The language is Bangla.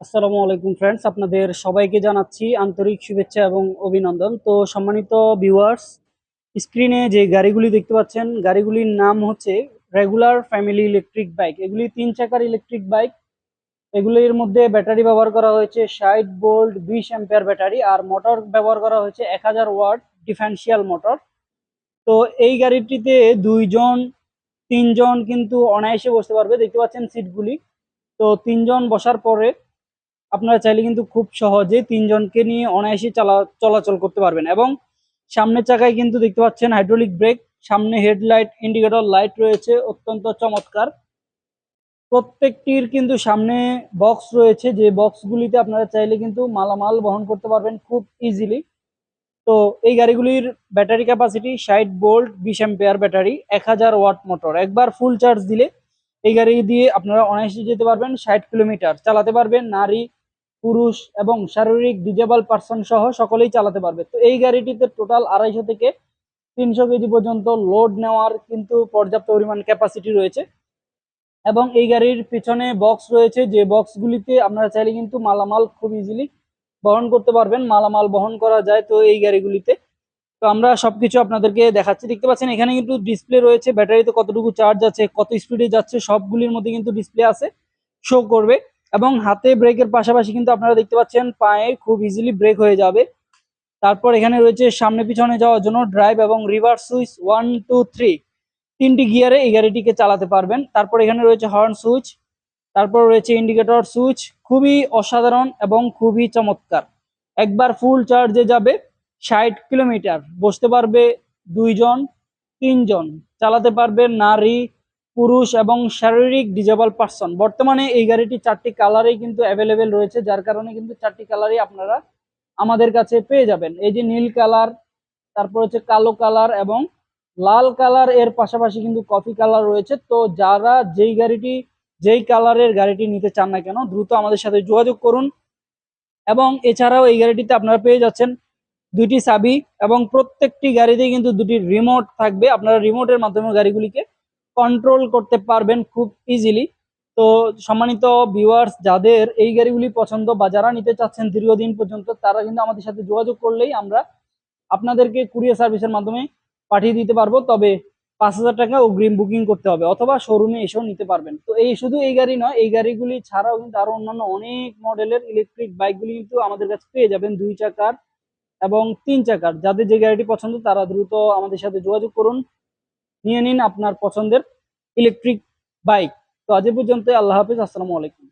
আসসালামু আলাইকুম ফ্রেন্ডস, আপনাদের সবাইকে জানাচ্ছি আন্তরিক শুভেচ্ছা এবং অভিনন্দন। তো সম্মানিত ভিউয়ার্স, স্ক্রিনে যে গাড়িগুলি দেখতে পাচ্ছেন, গাড়িগুলির নাম হচ্ছে রেগুলার ফ্যামিলি ইলেকট্রিক বাইক। এগুলি 3 চাকার ইলেকট্রিক বাইক। এগুলির মধ্যে ব্যাটারি ব্যবহার করা হয়েছে 60 ভোল্ট 20 অ্যাম্পিয়ার ব্যাটারি, আর মোটর ব্যবহার করা হয়েছে 1000 ওয়াট ডিফারেন্সিয়াল মোটর। তো এই গাড়িটিতে 2 জন 3 জন কিন্তু অনায়াসে বসতে পারবে। দেখতে পাচ্ছেন সিটগুলি। তো 3 জন বসার পরে আপনারা চাইলে কিন্তু খুব সহজে 3 জনকে নিয়ে অনায়াসে চলাচল করতে পারবেন। এবং সামনের চাকায় কিন্তু দেখতে পাচ্ছেন হাইড্রোলিক ব্রেক, সামনে হেডলাইট ইন্ডিকেটর লাইট রয়েছে অত্যন্ত চমৎকার। প্রত্যেকটির কিন্তু সামনে বক্স রয়েছে, যে বক্সগুলিতে আপনারা চাইলে কিন্তু মালামাল বহন করতে পারবেন খুব ইজিলি। তো এই গাড়িগুলির battery capacity 60 volt 20 ampere battery, 1000 watt motor. একবার ফুল চার্জ দিলে এই গাড়ি দিয়ে আপনারা অনায়াসে যেতে পারবেন, 60 কিলোমিটার চালাতে পারবেন। নারী, পুরুষ এবং শারীরিক ডিজেবল পার্সন সহ সকলেই চালাতে পারবে। তো এই গাড়িটিতে টোটাল 250 থেকে 300 কেজি পর্যন্ত লোড নেওয়ার কিন্তু পর্যাপ্ত পরিমাণ ক্যাপাসিটি রয়েছে। এবং এই গাড়ির পিছনে বক্স রয়েছে, যে বক্সগুলিতে আপনারা চাইলে কিন্তু মালামাল খুব ইজিলি বহন করতে পারবেন। মালামাল বহন করা যায় তো এই গাড়িগুলিতে। তো আমরা সবকিছু আপনাদেরকে দেখাচ্ছি। দেখতে পাচ্ছেন এখানে কিন্তু ডিসপ্লে রয়েছে, ব্যাটারিতে কতটুকু চার্জ আছে, কত স্পিডে যাচ্ছে, সবগুলির মধ্যে কিন্তু ডিসপ্লে আছে, শো করবে। এবং হাতে ব্রেকের পাশাপাশি কিন্তু আপনারা দেখতে পাচ্ছেন পায়ে খুব ইজিলি ব্রেক হয়ে যাবে। তারপর এখানে রয়েছে সামনে পিছনে যাওয়ার জন্য ড্রাইভ এবং রিভার্স সুইচ, 1 2 3 তিনটি গিয়ারে এই গাড়িটিকে চালাতে পারবেন। তারপর এখানে রয়েছে হর্ন সুইচ, তারপর রয়েছে ইন্ডিকেটর সুইচ। খুবই অসাধারণ এবং খুবই চমৎকার। একবার ফুল চার্জে যাবে, 60 কিলোমিটার বসতে পারবে 2 জন 3 জন, চালাতে পারবে নারী, পুরুষ এবং শারীরিক ডিজেবল পার্সন। বর্তমানে এই গাড়িটি 4টি কালারেই কিন্তু অ্যাভেলেবেল রয়েছে, যার কারণে কিন্তু 4টি কালারই আপনারা আমাদের কাছে পেয়ে যাবেন। এই যে নীল কালার, তারপর হচ্ছে কালো কালার এবং লাল কালার, এর পাশাপাশি কিন্তু কফি কালার রয়েছে। তো যারা যেই কালারের গাড়িটি নিতে চান না কেন, দ্রুত আমাদের সাথে যোগাযোগ করুন। এবং এছাড়াও এই গাড়িটিতে আপনারা পেয়ে যাচ্ছেন 2টি চাবি, এবং প্রত্যেকটি গাড়িতেই কিন্তু 2টি রিমোট থাকবে। আপনারা রিমোটের মাধ্যমে গাড়িগুলিকে কন্ট্রোল করতে পারবেন খুব ইজিলি। তো সম্মানিত ভিউয়ার্স, যাদের এই গাড়িগুলি পছন্দ বা যারা নিতে চাচ্ছেন দীর্ঘদিন পর্যন্ত, তারা কিন্তু আমাদের সাথে যোগাযোগ করলেই আমরা আপনাদেরকে কুরিয়ার সার্ভিসের মাধ্যমে পাঠিয়ে দিতে পারবো। তবে 5,000 টাকা অগ্রিম বুকিং করতে হবে, অথবা শোরুমে এসেও নিতে পারবেন। তো এই শুধু এই গাড়ি নয়, এই গাড়িগুলি ছাড়াও কিন্তু আরো অন্যান্য অনেক মডেলের ইলেকট্রিক বাইকগুলি কিন্তু আমাদের কাছে পেয়ে যাবেন, 2 চাকার এবং 3 চাকার। যাদের যে গাড়িটি পছন্দ তারা দ্রুত আমাদের সাথে যোগাযোগ করুন, নিয়ে নিন আপনার পছন্দের ইলেকট্রিক বাইক। তো আজ এ পর্যন্ত, আল্লাহ হাফিজ, আসসালামু আলাইকুম।